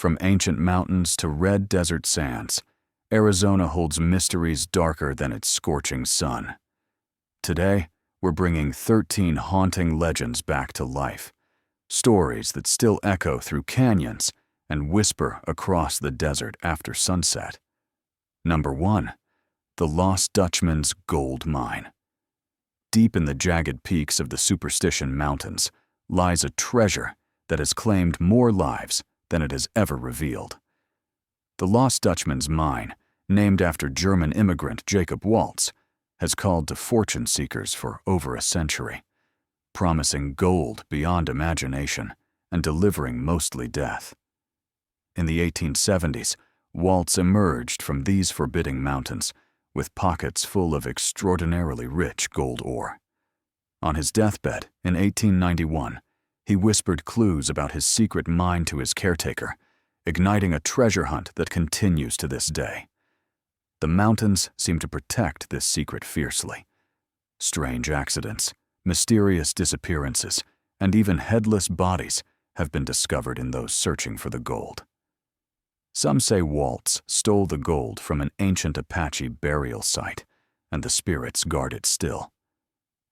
From ancient mountains to red desert sands, Arizona holds mysteries darker than its scorching sun. Today, we're bringing 13 haunting legends back to life, stories that still echo through canyons and whisper across the desert after sunset. Number 1. The Lost Dutchman's Gold Mine. Deep in the jagged peaks of the Superstition Mountains lies a treasure that has claimed more lives than it has ever revealed. The Lost Dutchman's mine, named after German immigrant Jacob Waltz, has called to fortune seekers for over a century, promising gold beyond imagination and delivering mostly death. In the 1870s, Waltz emerged from these forbidding mountains with pockets full of extraordinarily rich gold ore. On his deathbed in 1891, he whispered clues about his secret mine to his caretaker, igniting a treasure hunt that continues to this day. The mountains seem to protect this secret fiercely. Strange accidents, mysterious disappearances, and even headless bodies have been discovered in those searching for the gold. Some say Waltz stole the gold from an ancient Apache burial site, and the spirits guard it still.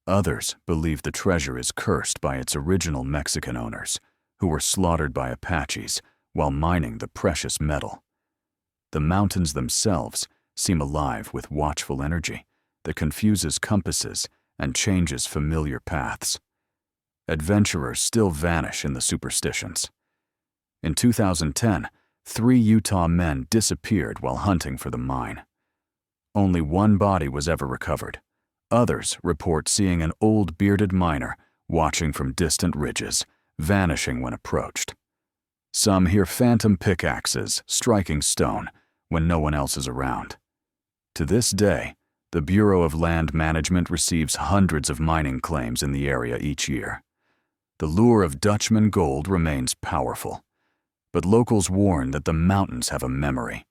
Others believe the treasure is cursed by its original Mexican owners, who were slaughtered by Apaches while mining the precious metal. The mountains themselves seem alive with watchful energy that confuses compasses and changes familiar paths. Adventurers still vanish in the superstitions. In 2010, 3 Utah men disappeared while hunting for the mine. Only one body was ever recovered. Others report seeing an old bearded miner watching from distant ridges, vanishing when approached. Some hear phantom pickaxes striking stone when no one else is around. To this day, the Bureau of Land Management receives hundreds of mining claims in the area each year. The lure of Dutchman gold remains powerful, but locals warn that the mountains have a memory.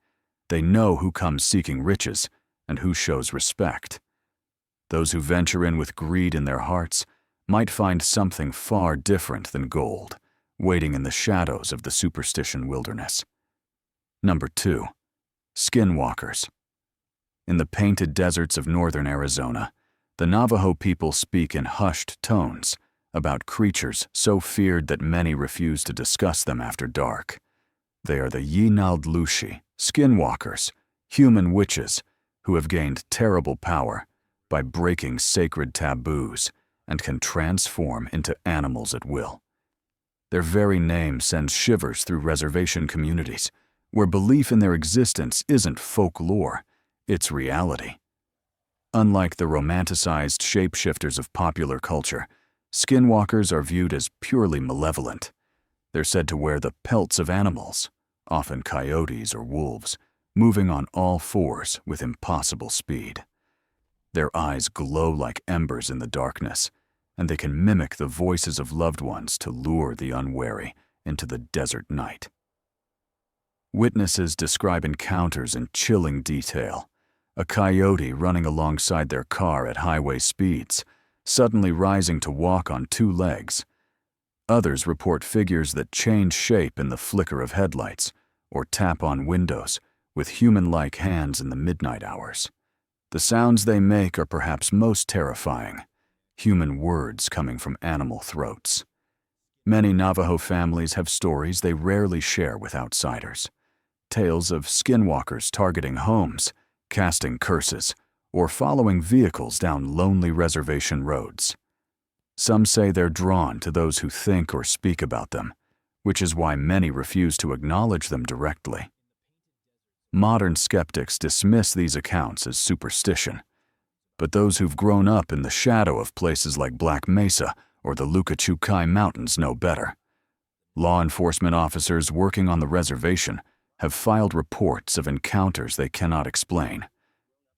They know who comes seeking riches and who shows respect. Those who venture in with greed in their hearts might find something far different than gold, waiting in the shadows of the Superstition wilderness. Number 2. Skinwalkers. In the painted deserts of northern Arizona, the Navajo people speak in hushed tones about creatures so feared that many refuse to discuss them after dark. They are the Yinaldlushi, skinwalkers, human witches who have gained terrible power by breaking sacred taboos and can transform into animals at will. Their very name sends shivers through reservation communities, where belief in their existence isn't folklore, it's reality. Unlike the romanticized shapeshifters of popular culture, skinwalkers are viewed as purely malevolent. They're said to wear the pelts of animals, often coyotes or wolves, moving on all fours with impossible speed. Their eyes glow like embers in the darkness, and they can mimic the voices of loved ones to lure the unwary into the desert night. Witnesses describe encounters in chilling detail. A coyote running alongside their car at highway speeds, suddenly rising to walk on 2 legs. Others report figures that change shape in the flicker of headlights or tap on windows with human-like hands in the midnight hours. The sounds they make are perhaps most terrifying, human words coming from animal throats. Many Navajo families have stories they rarely share with outsiders. Tales of skinwalkers targeting homes, casting curses, or following vehicles down lonely reservation roads. Some say they're drawn to those who think or speak about them, which is why many refuse to acknowledge them directly. Modern skeptics dismiss these accounts as superstition, but those who've grown up in the shadow of places like Black Mesa or the Lukachukai Mountains know better. Law enforcement officers working on the reservation have filed reports of encounters they cannot explain,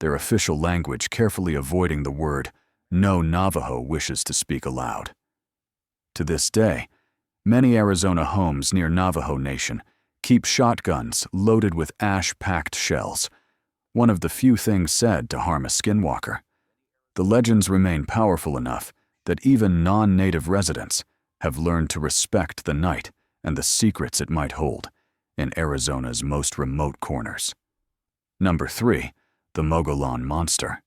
their official language carefully avoiding the word no Navajo wishes to speak aloud. To this day, many Arizona homes near Navajo Nation keep shotguns loaded with ash-packed shells, one of the few things said to harm a skinwalker. The legends remain powerful enough that even non-native residents have learned to respect the night and the secrets it might hold, in Arizona's most remote corners. Number 3. The Mogollon Monster.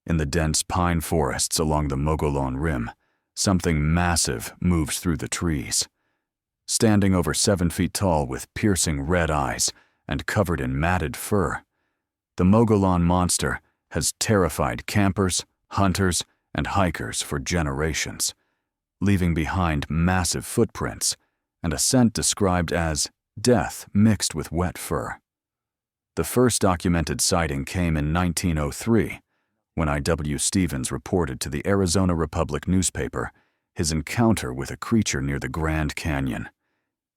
In the dense pine forests along the Mogollon Rim, something massive moves through the trees. Standing over 7 feet tall with piercing red eyes and covered in matted fur, the Mogollon Monster has terrified campers, hunters, and hikers for generations, leaving behind massive footprints and a scent described as death mixed with wet fur. The first documented sighting came in 1903, when I.W. Stevens reported to the Arizona Republic newspaper his encounter with a creature near the Grand Canyon.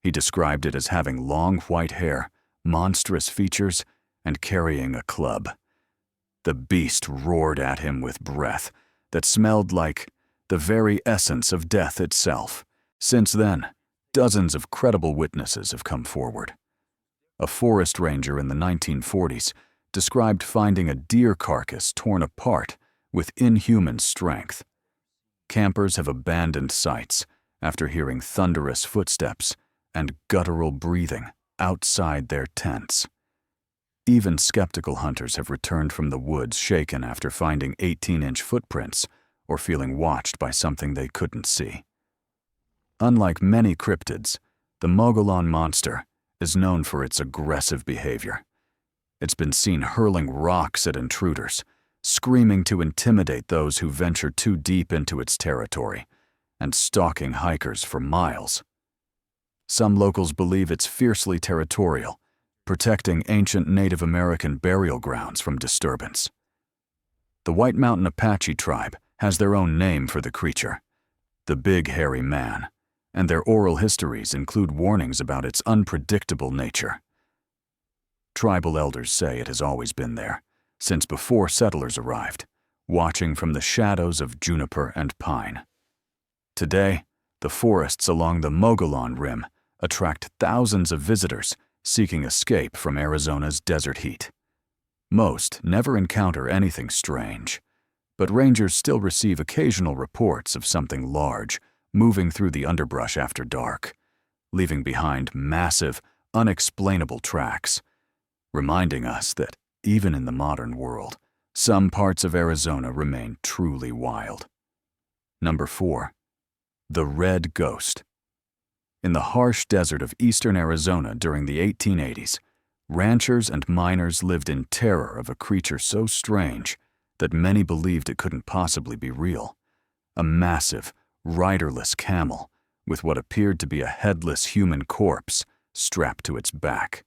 He described it as having long white hair, monstrous features, and carrying a club. The beast roared at him with breath that smelled like the very essence of death itself. Since then, dozens of credible witnesses have come forward. A forest ranger in the 1940s described finding a deer carcass torn apart with inhuman strength. Campers have abandoned sites after hearing thunderous footsteps and guttural breathing outside their tents. Even skeptical hunters have returned from the woods shaken after finding 18-inch footprints or feeling watched by something they couldn't see. Unlike many cryptids, the Mogollon Monster is known for its aggressive behavior. It's been seen hurling rocks at intruders, screaming to intimidate those who venture too deep into its territory, and stalking hikers for miles. Some locals believe it's fiercely territorial, protecting ancient Native American burial grounds from disturbance. The White Mountain Apache tribe has their own name for the creature, the Big Hairy Man, and their oral histories include warnings about its unpredictable nature. Tribal elders say it has always been there, since before settlers arrived, watching from the shadows of juniper and pine. Today, the forests along the Mogollon Rim attract thousands of visitors seeking escape from Arizona's desert heat. Most never encounter anything strange, but rangers still receive occasional reports of something large moving through the underbrush after dark, leaving behind massive, unexplainable tracks, reminding us that even in the modern world, some parts of Arizona remain truly wild. Number 4. The Red Ghost. In the harsh desert of eastern Arizona during the 1880s, ranchers and miners lived in terror of a creature so strange that many believed it couldn't possibly be real. A massive, riderless camel with what appeared to be a headless human corpse strapped to its back.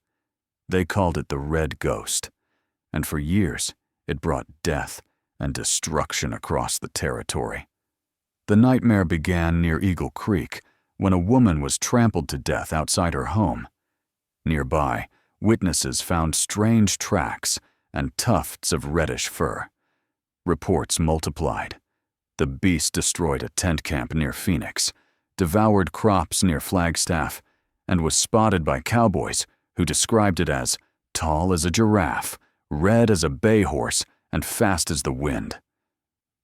They called it the Red Ghost, and for years it brought death and destruction across the territory. The nightmare began near Eagle Creek when a woman was trampled to death outside her home. Nearby, witnesses found strange tracks and tufts of reddish fur. Reports multiplied. The beast destroyed a tent camp near Phoenix, devoured crops near Flagstaff, and was spotted by cowboys who described it as tall as a giraffe, red as a bay horse, and fast as the wind.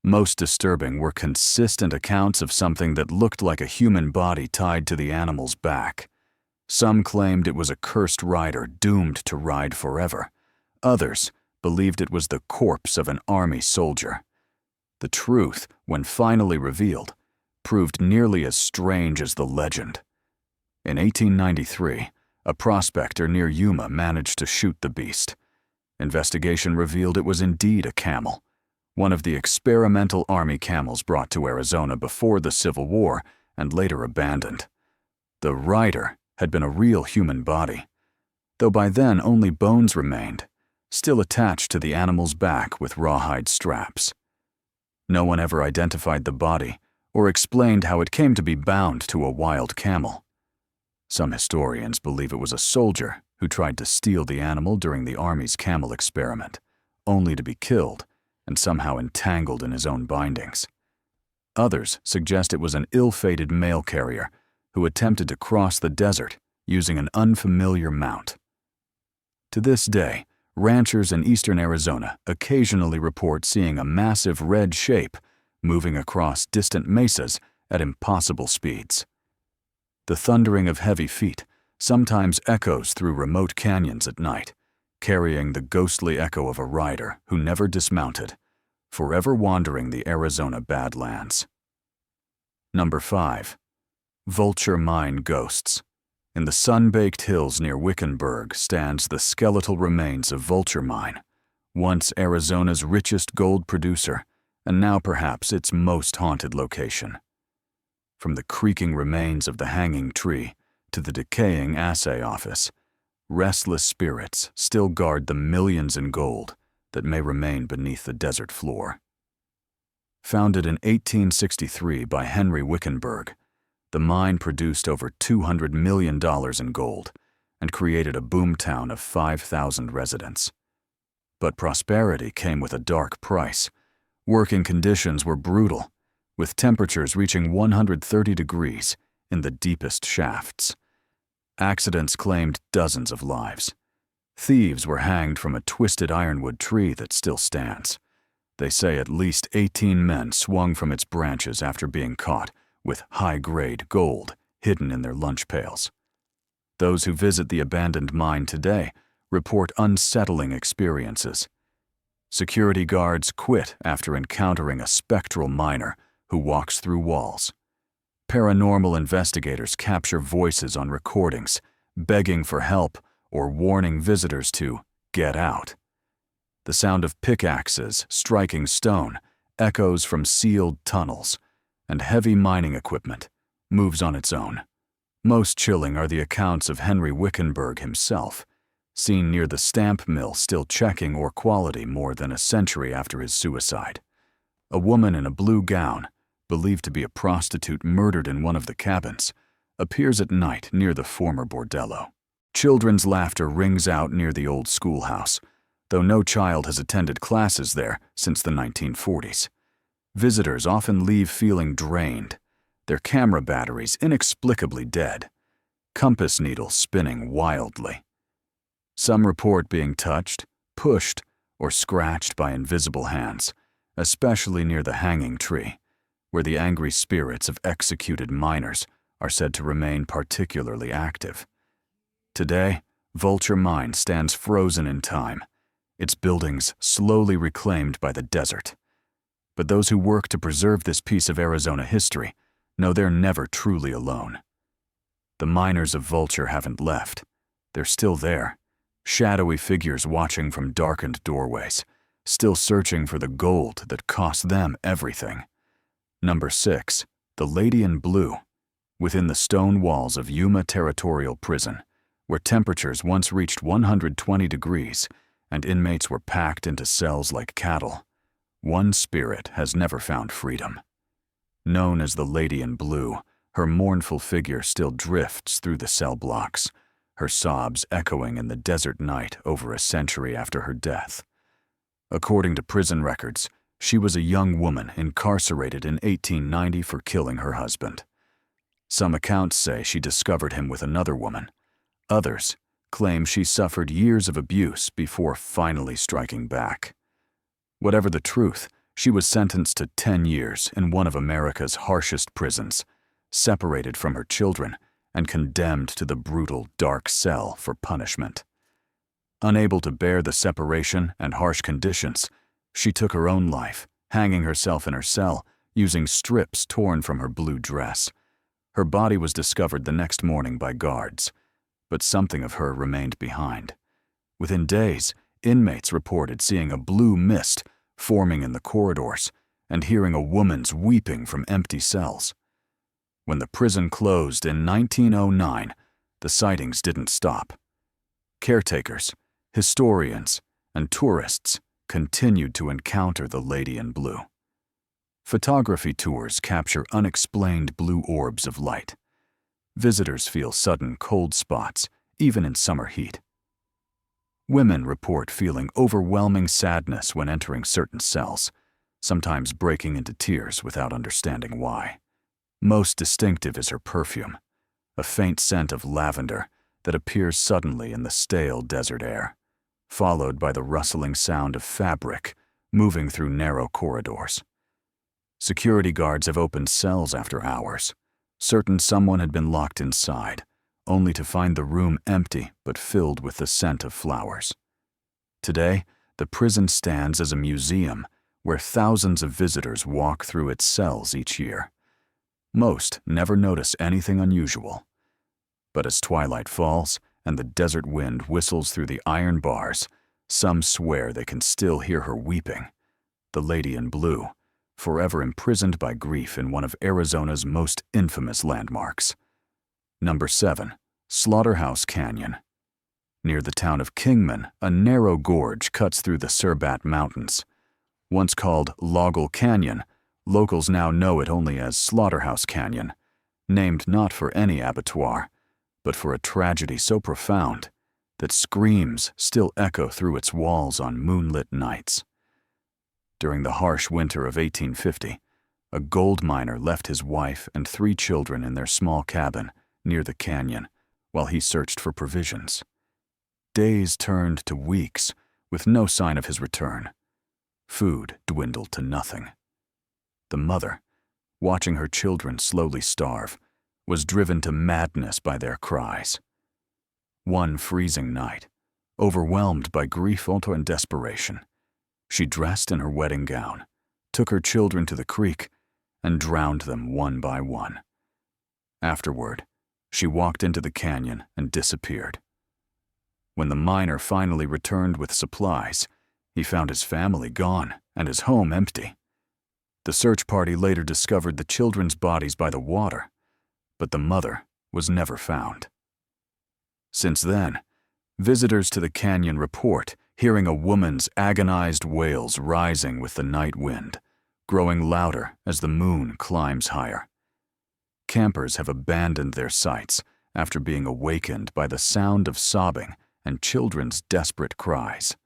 Most disturbing were consistent accounts of something that looked like a human body tied to the animal's back. Some claimed it was a cursed rider doomed to ride forever. Others believed it was the corpse of an army soldier. The truth, when finally revealed, proved nearly as strange as the legend. In 1893, a prospector near Yuma managed to shoot the beast. Investigation revealed it was indeed a camel, one of the experimental army camels brought to Arizona before the Civil War and later abandoned. The rider had been a real human body, though by then only bones remained, still attached to the animal's back with rawhide straps. No one ever identified the body or explained how it came to be bound to a wild camel. Some historians believe it was a soldier who tried to steal the animal during the Army's camel experiment, only to be killed and somehow entangled in his own bindings. Others suggest it was an ill-fated mail carrier who attempted to cross the desert using an unfamiliar mount. To this day, ranchers in eastern Arizona occasionally report seeing a massive red shape moving across distant mesas at impossible speeds. The thundering of heavy feet, sometimes echoes through remote canyons at night, carrying the ghostly echo of a rider who never dismounted, forever wandering the Arizona Badlands. Number 5. Vulture Mine Ghosts. In the sun-baked hills near Wickenburg stands the skeletal remains of Vulture Mine, once Arizona's richest gold producer, and now perhaps its most haunted location. From the creaking remains of the hanging tree to the decaying assay office, restless spirits still guard the millions in gold that may remain beneath the desert floor. Founded in 1863 by Henry Wickenburg, the mine produced over $200 million in gold and created a boomtown of 5,000 residents. But prosperity came with a dark price. Working conditions were brutal, with temperatures reaching 130 degrees in the deepest shafts. Accidents claimed dozens of lives. Thieves were hanged from a twisted ironwood tree that still stands. They say at least 18 men swung from its branches after being caught with high-grade gold hidden in their lunch pails. Those who visit the abandoned mine today report unsettling experiences. Security guards quit after encountering a spectral miner who walks through walls. Paranormal investigators capture voices on recordings, begging for help or warning visitors to get out. The sound of pickaxes striking stone echoes from sealed tunnels, and heavy mining equipment moves on its own. Most chilling are the accounts of Henry Wickenburg himself, seen near the stamp mill still checking ore quality more than a century after his suicide. A woman in a blue gown, believed to be a prostitute murdered in one of the cabins, appears at night near the former bordello. Children's laughter rings out near the old schoolhouse, though no child has attended classes there since the 1940s. Visitors often leave feeling drained, their camera batteries inexplicably dead, compass needles spinning wildly. Some report being touched, pushed, or scratched by invisible hands, especially near the hanging tree, where the angry spirits of executed miners are said to remain particularly active. Today, Vulture Mine stands frozen in time, its buildings slowly reclaimed by the desert. But those who work to preserve this piece of Arizona history know they're never truly alone. The miners of Vulture haven't left. They're still there, shadowy figures watching from darkened doorways, still searching for the gold that cost them everything. Number 6. The Lady in Blue. Within the stone walls of Yuma Territorial Prison, where temperatures once reached 120 degrees and inmates were packed into cells like cattle, one spirit has never found freedom. Known as the Lady in Blue, her mournful figure still drifts through the cell blocks, her sobs echoing in the desert night over a century after her death. According to prison records, she was a young woman incarcerated in 1890 for killing her husband. Some accounts say she discovered him with another woman. Others claim she suffered years of abuse before finally striking back. Whatever the truth, she was sentenced to 10 years in one of America's harshest prisons, separated from her children, and condemned to the brutal, dark cell for punishment. Unable to bear the separation and harsh conditions, she took her own life, hanging herself in her cell, using strips torn from her blue dress. Her body was discovered the next morning by guards, but something of her remained behind. Within days, inmates reported seeing a blue mist forming in the corridors and hearing a woman's weeping from empty cells. When the prison closed in 1909, the sightings didn't stop. Caretakers, historians, and tourists continued to encounter the Lady in Blue. Photography tours capture unexplained blue orbs of light. Visitors feel sudden cold spots, even in summer heat. Women report feeling overwhelming sadness when entering certain cells, sometimes breaking into tears without understanding why. Most distinctive is her perfume, a faint scent of lavender that appears suddenly in the stale desert air, followed by the rustling sound of fabric moving through narrow corridors. Security guards have opened cells after hours, certain someone had been locked inside, only to find the room empty but filled with the scent of flowers. Today, the prison stands as a museum where thousands of visitors walk through its cells each year. Most never notice anything unusual. But as twilight falls and the desert wind whistles through the iron bars, some swear they can still hear her weeping, the lady in blue, forever imprisoned by grief in one of Arizona's most infamous landmarks. Number 7. Slaughterhouse Canyon. Near the town of Kingman, a narrow gorge cuts through the Surbat Mountains. Once called Logoll Canyon, locals now know it only as Slaughterhouse Canyon, named not for any abattoir, but for a tragedy so profound that screams still echo through its walls on moonlit nights. During the harsh winter of 1850, a gold miner left his wife and 3 children in their small cabin near the canyon while he searched for provisions. Days turned to weeks with no sign of his return. Food dwindled to nothing. The mother, watching her children slowly starve, was driven to madness by their cries. One freezing night, overwhelmed by grief and desperation, she dressed in her wedding gown, took her children to the creek, and drowned them one by one. Afterward, she walked into the canyon and disappeared. When the miner finally returned with supplies, he found his family gone and his home empty. The search party later discovered the children's bodies by the water, but the mother was never found. Since then, visitors to the canyon report hearing a woman's agonized wails rising with the night wind, growing louder as the moon climbs higher. Campers have abandoned their sites after being awakened by the sound of sobbing and children's desperate cries.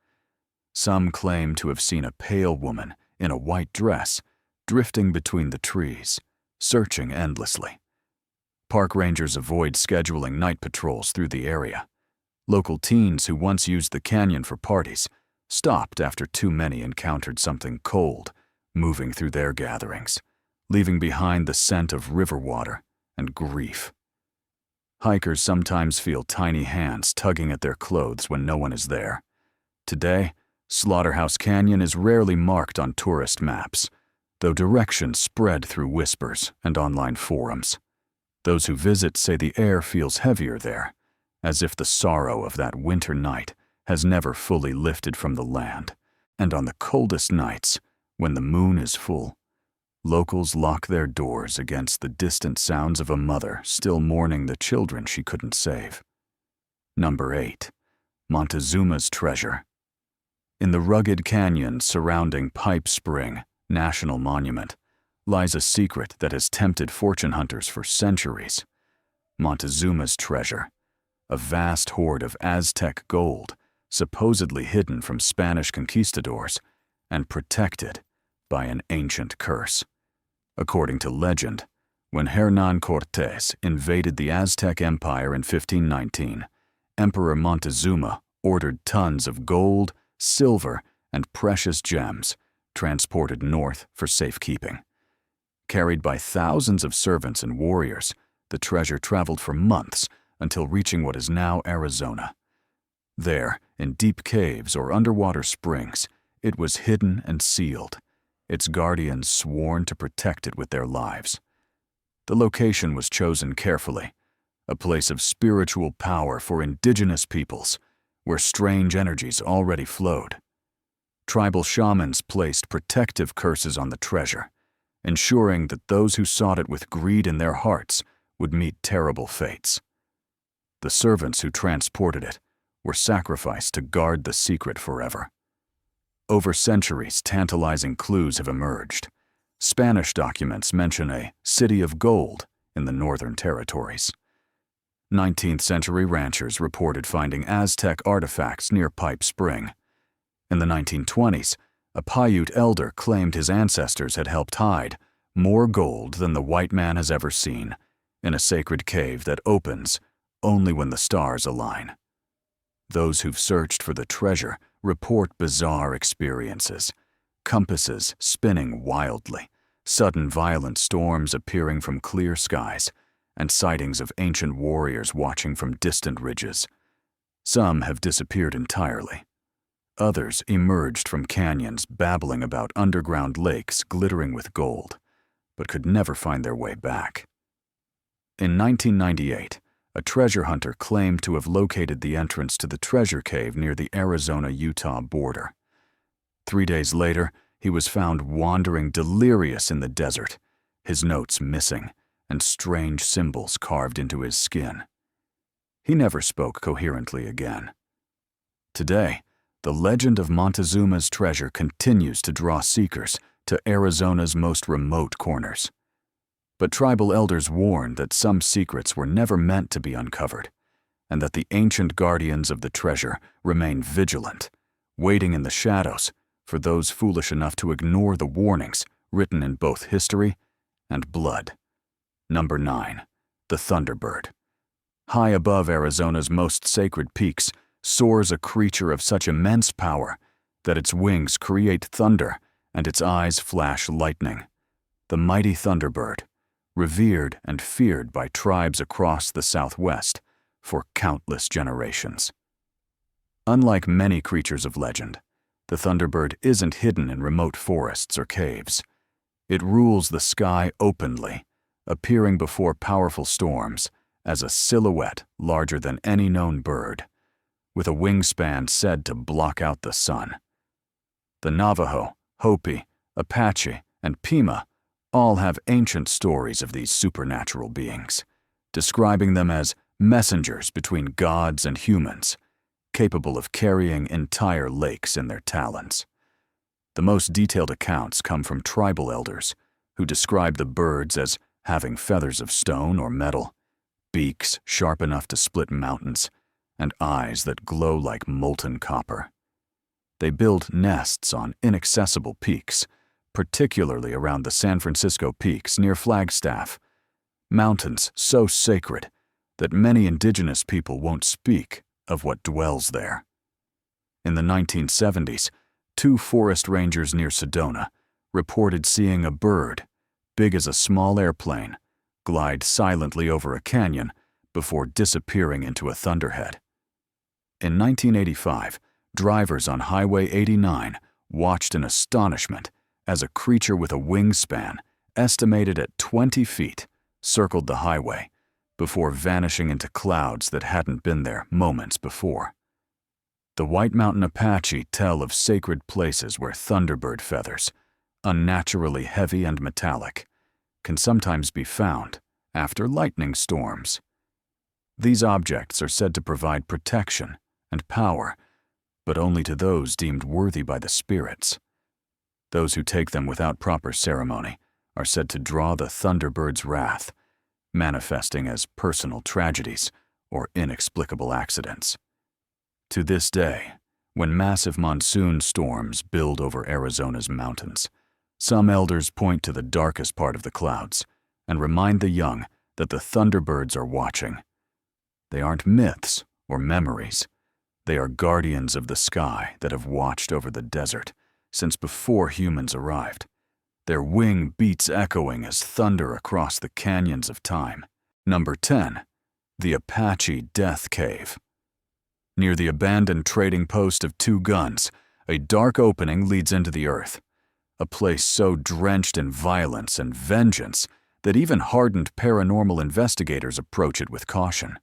Some claim to have seen a pale woman in a white dress drifting between the trees, searching endlessly. Park rangers avoid scheduling night patrols through the area. Local teens who once used the canyon for parties stopped after too many encountered something cold moving through their gatherings, leaving behind the scent of river water and grief. Hikers sometimes feel tiny hands tugging at their clothes when no one is there. Today, Slaughterhouse Canyon is rarely marked on tourist maps, though directions spread through whispers and online forums. Those who visit say the air feels heavier there, as if the sorrow of that winter night has never fully lifted from the land, and on the coldest nights, when the moon is full, locals lock their doors against the distant sounds of a mother still mourning the children she couldn't save. Number 8. Montezuma's Treasure. In the rugged canyons surrounding Pipe Spring National Monument lies a secret that has tempted fortune hunters for centuries. Montezuma's Treasure, a vast hoard of Aztec gold, supposedly hidden from Spanish conquistadors and protected by an ancient curse. According to legend, when Hernán Cortés invaded the Aztec Empire in 1519, Emperor Montezuma ordered tons of gold, silver, and precious gems transported north for safekeeping. Carried by thousands of servants and warriors, the treasure traveled for months until reaching what is now Arizona. There, in deep caves or underwater springs, it was hidden and sealed, its guardians sworn to protect it with their lives. The location was chosen carefully, a place of spiritual power for indigenous peoples, where strange energies already flowed. Tribal shamans placed protective curses on the treasure, ensuring that those who sought it with greed in their hearts would meet terrible fates. The servants who transported it were sacrificed to guard the secret forever. Over centuries, tantalizing clues have emerged. Spanish documents mention a city of gold in the northern territories. 19th-century ranchers reported finding Aztec artifacts near Pipe Spring. In the 1920s, a Paiute elder claimed his ancestors had helped hide more gold than the white man has ever seen in a sacred cave that opens only when the stars align. Those who've searched for the treasure report bizarre experiences, compasses spinning wildly, sudden violent storms appearing from clear skies, and sightings of ancient warriors watching from distant ridges. Some have disappeared entirely. Others emerged from canyons babbling about underground lakes glittering with gold, but could never find their way back. In 1998, a treasure hunter claimed to have located the entrance to the treasure cave near the Arizona-Utah border. 3 days later, he was found wandering delirious in the desert, his notes missing and strange symbols carved into his skin. He never spoke coherently again. Today, the legend of Montezuma's treasure continues to draw seekers to Arizona's most remote corners. But tribal elders warn that some secrets were never meant to be uncovered, and that the ancient guardians of the treasure remain vigilant, waiting in the shadows for those foolish enough to ignore the warnings written in both history and blood. Number 9. The Thunderbird. High above Arizona's most sacred peaks soars a creature of such immense power that its wings create thunder and its eyes flash lightning. The mighty Thunderbird, revered and feared by tribes across the Southwest for countless generations. Unlike many creatures of legend, the Thunderbird isn't hidden in remote forests or caves. It rules the sky openly, appearing before powerful storms as a silhouette larger than any known bird, with a wingspan said to block out the sun. The Navajo, Hopi, Apache, and Pima all have ancient stories of these supernatural beings, describing them as messengers between gods and humans, capable of carrying entire lakes in their talons. The most detailed accounts come from tribal elders, who describe the birds as having feathers of stone or metal, beaks sharp enough to split mountains, and eyes that glow like molten copper. They build nests on inaccessible peaks, particularly around the San Francisco peaks near Flagstaff, mountains so sacred that many indigenous people won't speak of what dwells there. In the 1970s, 2 forest rangers near Sedona reported seeing a bird, big as a small airplane, glide silently over a canyon before disappearing into a thunderhead. In 1985, drivers on Highway 89 watched in astonishment as a creature with a wingspan estimated at 20 feet circled the highway before vanishing into clouds that hadn't been there moments before. The White Mountain Apache tell of sacred places where Thunderbird feathers, unnaturally heavy and metallic, can sometimes be found after lightning storms. These objects are said to provide protection and power, but only to those deemed worthy by the spirits. Those who take them without proper ceremony are said to draw the Thunderbird's wrath, manifesting as personal tragedies or inexplicable accidents. To this day, when massive monsoon storms build over Arizona's mountains, some elders point to the darkest part of the clouds and remind the young that the Thunderbirds are watching. They aren't myths or memories. They are guardians of the sky that have watched over the desert since before humans arrived, their wing beats echoing as thunder across the canyons of time. Number 10. The Apache Death Cave. Near the abandoned trading post of 2 Guns, a dark opening leads into the earth, a place so drenched in violence and vengeance that even hardened paranormal investigators approach it with caution.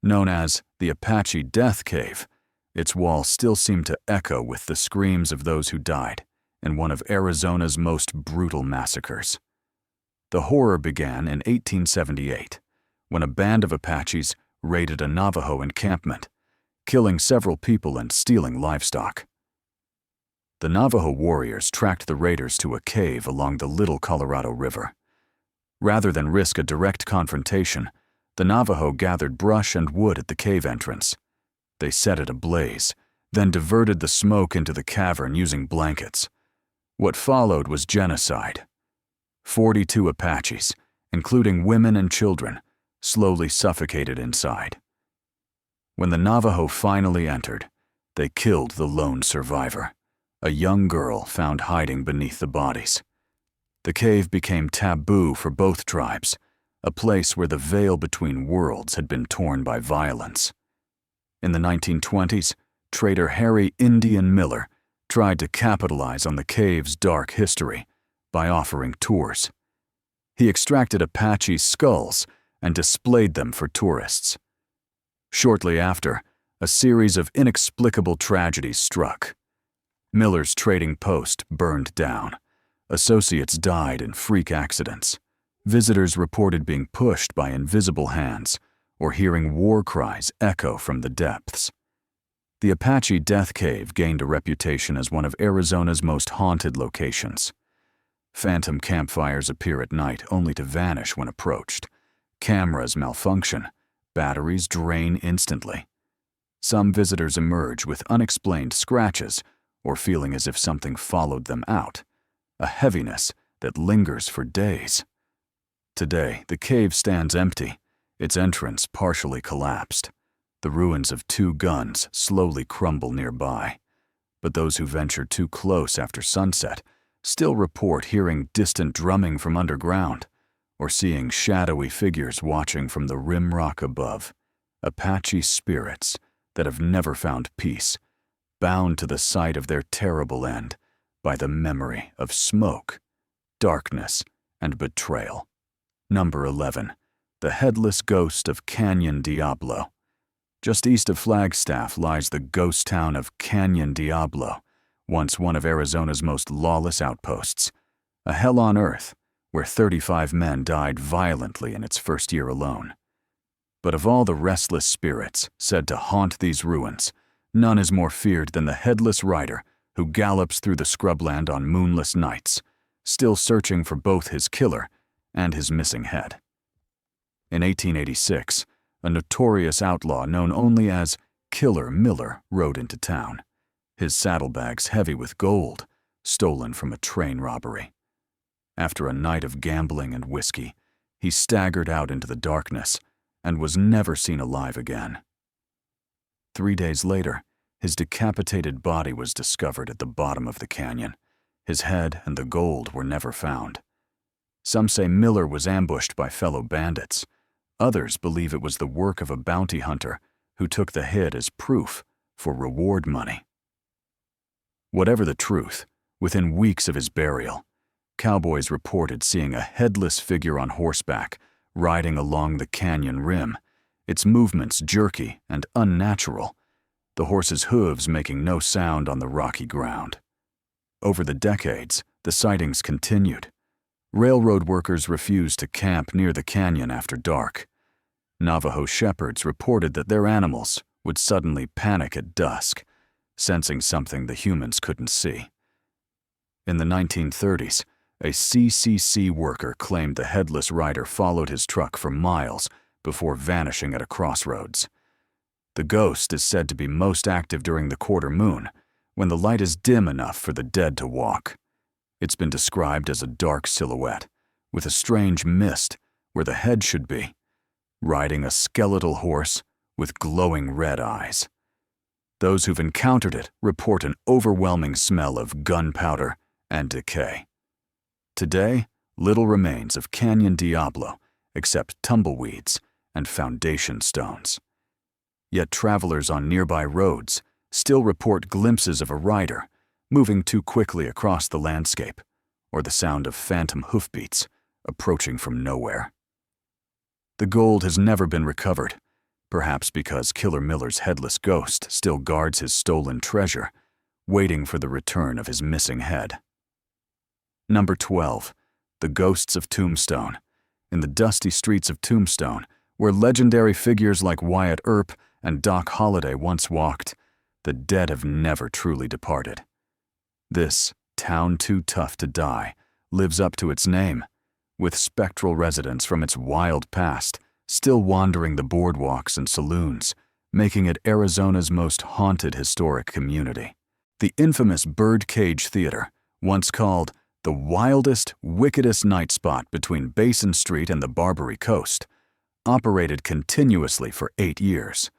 Known as the Apache Death Cave, its walls still seem to echo with the screams of those who died in one of Arizona's most brutal massacres. The horror began in 1878, when a band of Apaches raided a Navajo encampment, killing several people and stealing livestock. The Navajo warriors tracked the raiders to a cave along the Little Colorado River. Rather than risk a direct confrontation, the Navajo gathered brush and wood at the cave entrance. They set it ablaze, then diverted the smoke into the cavern using blankets. What followed was genocide. 42 Apaches, including women and children, slowly suffocated inside. When the Navajo finally entered, they killed the lone survivor, a young girl found hiding beneath the bodies. The cave became taboo for both tribes, a place where the veil between worlds had been torn by violence. In the 1920s, trader Harry Indian Miller tried to capitalize on the cave's dark history by offering tours. He extracted Apache skulls and displayed them for tourists. Shortly after, a series of inexplicable tragedies struck. Miller's trading post burned down. Associates died in freak accidents. Visitors reported being pushed by invisible hands or hearing war cries echo from the depths. The Apache Death Cave gained a reputation as one of Arizona's most haunted locations. Phantom campfires appear at night only to vanish when approached. Cameras malfunction. Batteries drain instantly. Some visitors emerge with unexplained scratches or feeling as if something followed them out, a heaviness that lingers for days. Today, the cave stands empty, its entrance partially collapsed. The ruins of 2 guns slowly crumble nearby, but those who venture too close after sunset still report hearing distant drumming from underground or seeing shadowy figures watching from the rim rock above, Apache spirits that have never found peace, bound to the site of their terrible end by the memory of smoke, darkness, and betrayal. Number 11. The Headless Ghost of Canyon Diablo. Just east of Flagstaff lies the ghost town of Canyon Diablo, once one of Arizona's most lawless outposts. A hell on earth, where 35 men died violently in its first year alone. But of all the restless spirits said to haunt these ruins, none is more feared than the headless rider who gallops through the scrubland on moonless nights, still searching for both his killer and his missing head. In 1886, a notorious outlaw known only as Killer Miller rode into town, his saddlebags heavy with gold, stolen from a train robbery. After a night of gambling and whiskey, he staggered out into the darkness and was never seen alive again. 3 days later, his decapitated body was discovered at the bottom of the canyon. His head and the gold were never found. Some say Miller was ambushed by fellow bandits. Others believe it was the work of a bounty hunter who took the hit as proof for reward money. Whatever the truth, within weeks of his burial, cowboys reported seeing a headless figure on horseback riding along the canyon rim, its movements jerky and unnatural, the horse's hooves making no sound on the rocky ground. Over the decades, the sightings continued. Railroad workers refused to camp near the canyon after dark. Navajo shepherds reported that their animals would suddenly panic at dusk, sensing something the humans couldn't see. In the 1930s, a CCC worker claimed the headless rider followed his truck for miles before vanishing at a crossroads. The ghost is said to be most active during the quarter moon, when the light is dim enough for the dead to walk. It's been described as a dark silhouette, with a strange mist where the head should be, riding a skeletal horse with glowing red eyes. Those who've encountered it report an overwhelming smell of gunpowder and decay. Today, little remains of Canyon Diablo except tumbleweeds and foundation stones. Yet travelers on nearby roads still report glimpses of a rider moving too quickly across the landscape, or the sound of phantom hoofbeats approaching from nowhere. The gold has never been recovered, perhaps because Killer Miller's headless ghost still guards his stolen treasure, waiting for the return of his missing head. Number 12. The Ghosts of Tombstone. In the dusty streets of Tombstone, where legendary figures like Wyatt Earp and Doc Holliday once walked, the dead have never truly departed. This town too tough to die lives up to its name, with spectral residents from its wild past still wandering the boardwalks and saloons, making it Arizona's most haunted historic community. The infamous Birdcage Theater, once called the wildest, wickedest night spot between Basin Street and the Barbary Coast, operated continuously for 8 years,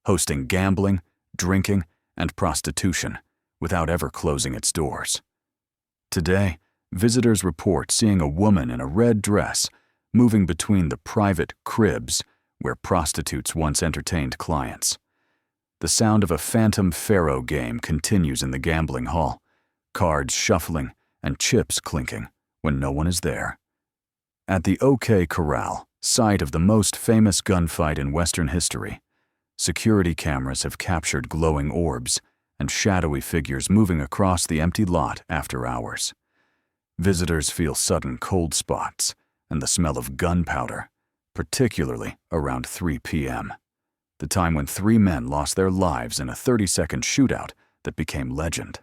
hosting gambling, drinking, and prostitution without ever closing its doors. Today, visitors report seeing a woman in a red dress moving between the private cribs where prostitutes once entertained clients. The sound of a phantom faro game continues in the gambling hall, cards shuffling and chips clinking when no one is there. At the OK Corral, site of the most famous gunfight in Western history, security cameras have captured glowing orbs and shadowy figures moving across the empty lot after hours. Visitors feel sudden cold spots and the smell of gunpowder, particularly around 3 p.m., the time when 3 men lost their lives in a 30-second shootout that became legend.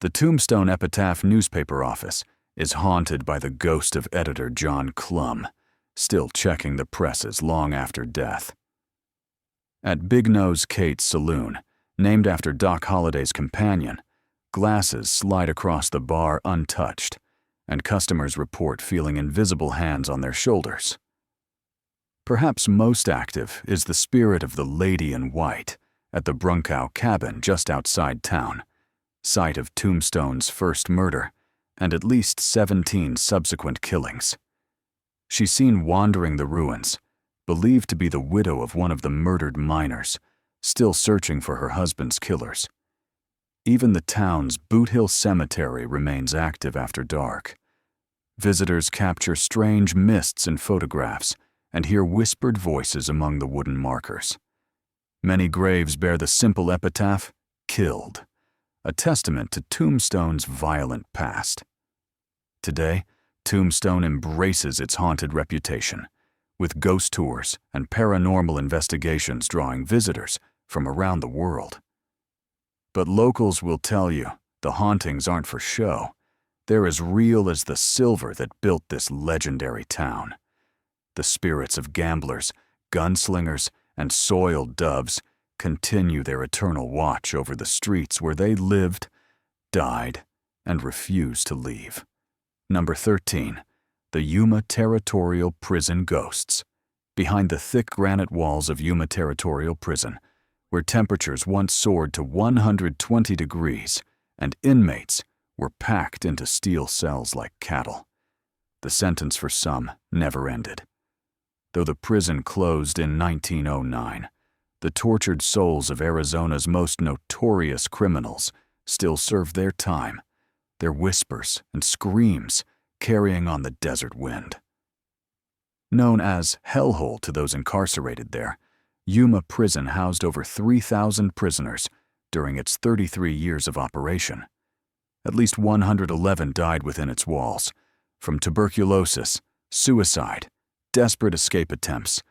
The Tombstone Epitaph newspaper office is haunted by the ghost of editor John Clum, still checking the presses long after death. At Big Nose Kate's Saloon, named after Doc Holliday's companion, glasses slide across the bar untouched, and customers report feeling invisible hands on their shoulders. Perhaps most active is the spirit of the Lady in White at the Brunkow cabin just outside town, site of Tombstone's first murder and at least 17 subsequent killings. She's seen wandering the ruins, believed to be the widow of one of the murdered miners, still searching for her husband's killers. Even the town's Boot Hill Cemetery remains active after dark. Visitors capture strange mists in photographs and hear whispered voices among the wooden markers. Many graves bear the simple epitaph, "Killed," a testament to Tombstone's violent past. Today, Tombstone embraces its haunted reputation, with ghost tours and paranormal investigations drawing visitors from around the world. But locals will tell you the hauntings aren't for show. They're as real as the silver that built this legendary town. The spirits of gamblers, gunslingers, and soiled doves continue their eternal watch over the streets where they lived, died, and refused to leave. Number 13. The Yuma Territorial Prison Ghosts. Behind the thick granite walls of Yuma Territorial Prison, where temperatures once soared to 120 degrees and inmates were packed into steel cells like cattle. The sentence for some never ended. Though the prison closed in 1909, the tortured souls of Arizona's most notorious criminals still serve their time, their whispers and screams carrying on the desert wind. Known as Hellhole to those incarcerated there, Yuma Prison housed over 3,000 prisoners during its 33 years of operation. At least 111 died within its walls, from tuberculosis, suicide, desperate escape attempts,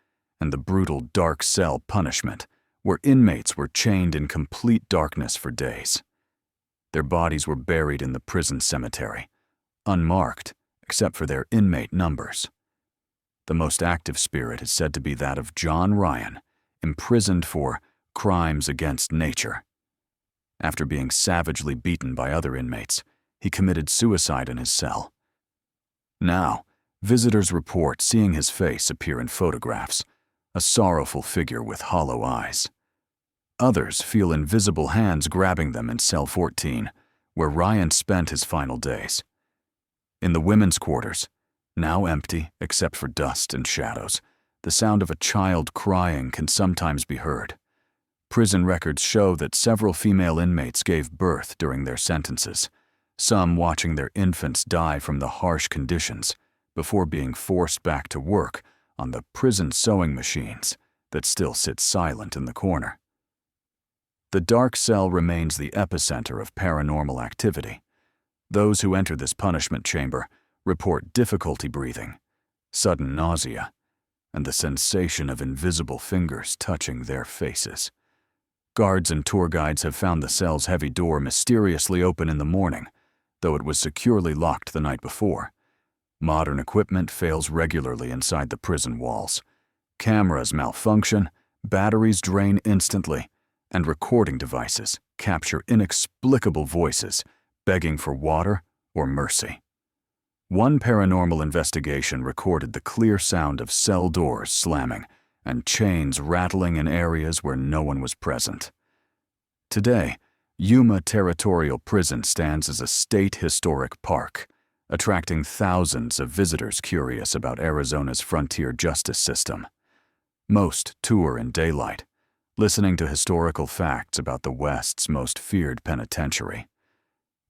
and the brutal dark cell punishment, where inmates were chained in complete darkness for days. Their bodies were buried in the prison cemetery, unmarked except for their inmate numbers. The most active spirit is said to be that of John Ryan, imprisoned for crimes against nature. After being savagely beaten by other inmates, he committed suicide in his cell. Now, visitors report seeing his face appear in photographs, a sorrowful figure with hollow eyes. Others feel invisible hands grabbing them in cell 14, where Ryan spent his final days. In the women's quarters, now empty except for dust and shadows, the sound of a child crying can sometimes be heard. Prison records show that several female inmates gave birth during their sentences, some watching their infants die from the harsh conditions before being forced back to work on the prison sewing machines that still sit silent in the corner. The dark cell remains the epicenter of paranormal activity. Those who enter this punishment chamber report difficulty breathing, sudden nausea, and the sensation of invisible fingers touching their faces. Guards and tour guides have found the cell's heavy door mysteriously open in the morning, though it was securely locked the night before. Modern equipment fails regularly inside the prison walls. Cameras malfunction, batteries drain instantly, and recording devices capture inexplicable voices begging for water or mercy. One paranormal investigation recorded the clear sound of cell doors slamming and chains rattling in areas where no one was present. Today, Yuma Territorial Prison stands as a state historic park, attracting thousands of visitors curious about Arizona's frontier justice system. Most tour in daylight, listening to historical facts about the West's most feared penitentiary.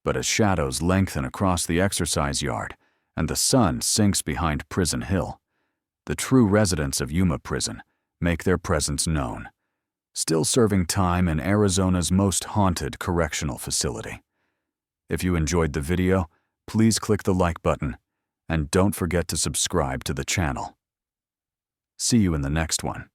But as shadows lengthen across the exercise yard and the sun sinks behind Prison Hill, the true residents of Yuma Prison make their presence known, still serving time in Arizona's most haunted correctional facility. If you enjoyed the video, please click the like button and don't forget to subscribe to the channel. See you in the next one.